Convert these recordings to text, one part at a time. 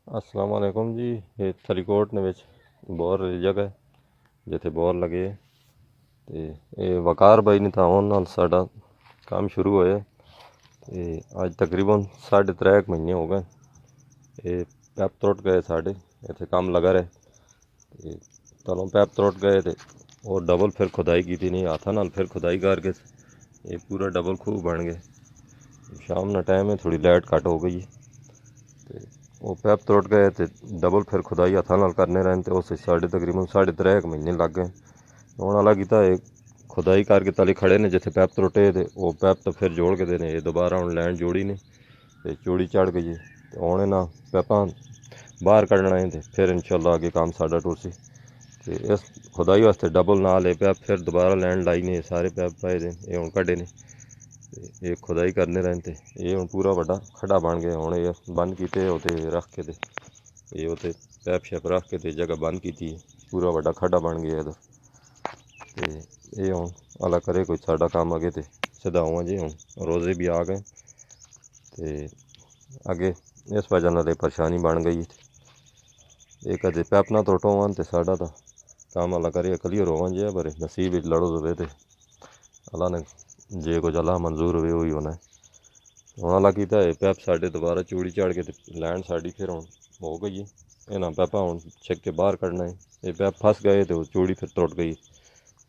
अस्सलाम वालेकुम जी। ये फरीदकोट ने विच बोर वाली जगह है जिथे बोर लगे ते ये वकार भाई ने तो आने नाल साडा काम शुरू होया ते अज तकरीबन 3.5 महीने हो गए। ये पैप त्रुट गए साढ़े इत्थे काम लगा रहे ते तलों पैप त्रुट गए ते और डबल फिर खुदाई की थी नहीं हाथा नाल फिर खुदाई करके ये पूरा डबल खूह बन गए। शाम का टाइम है थोड़ी लाइट घट हो गई है ते वो पैप त्रुट गए तो डबल फिर खुदाई हथा नाल करने रहे तो उस साढ़े तकरीबन 3.5 महीने लग गए। हूँ वाला की खुदाई करके तले खड़े ने जिथे पैप त्रुटे तो वो पैप तो फिर जोड़ के देने दोबारा हूँ लैंड जोड़ी ने तो चूड़ी चढ़ गई है तो आने ना पैपा बाहर कढ़ना है तो फिर इंशाल्लाह आगे काम साडा टुरसी। तो इस खुदाई वास्ते डबल नाल है पैप फिर दोबारा लैंड लाई ने सारे पैप पाए दे ये हूँ कढ़े ने ये खुदाई करने रहे थे ये हूँ पूरा वड्डा खड्डा बन गया। हूँ ये बंद किए उते रख के ये उते पैप शैप रख के जगह बंद की पूरा वड्डा खड्डा बन गया इधर तो ये हूँ अल्लाह करे कोई साडा काम अगे तो सीधा हुआ जी हूँ रोज़े भी आ गए तो अगे इस वजह नाल परेशानी बन गई। ये कदे पैप ना त्रुटो वन तो साडा तो काम अल्लाह करे क्लियर हो जे पर नसीब लड़ो दे तो अल्लाह ने जे कुछ अल्लाह मंजूर हुए वही होना है। हूँ अल्लाह किया है पैप साढ़े दोबारा चूड़ी चढ़ के लैंड साड़ी फिर हूँ हो गई है। इन्हों पैपा हूँ छिक के बाहर कढ़ना है ये पैप फस गए तो चूड़ी फिर त्रुट गई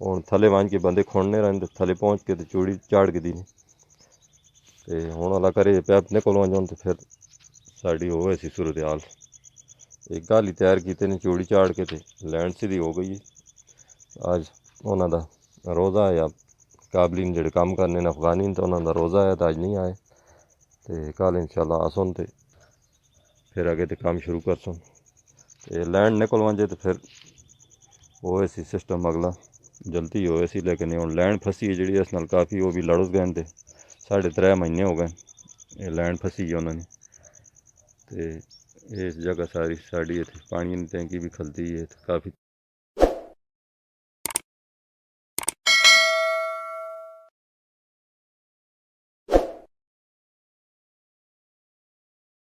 हूँ थले वंज के बंदे खुणने रहे थले पहुँच के तो चूड़ी चाड़ के दी तो हूँ अल्लाह करे पैप निकल वजन तो फिर साड़ी हो ऐसी सूरत हाल एक गाली तैयार किए ने चूड़ी चाड़ के तो लैंड सीधी हो गई है। आज उन्होंने रोज़ा या काबलीन जो काम करने ने अफगानी तो उन्होंने रोज़ा है तो अज नहीं आए तो कल इंशाल्लाह आसन तो फिर आगे तो काम शुरू कर सुन तो लैंड निकल वजे तो फिर वो ऐसी सिस्टम अगला जल्दी हो ऐसी लेकिन हूँ लैंड फसी है जी इस नाल काफ़ी वो भी लड़स गए थे 3.5 महीने हो गए ये लैंड फसी है उन्होंने तो इस जगह सारी साड़ी इतनी पानी की टैंकी भी खलती है काफ़ी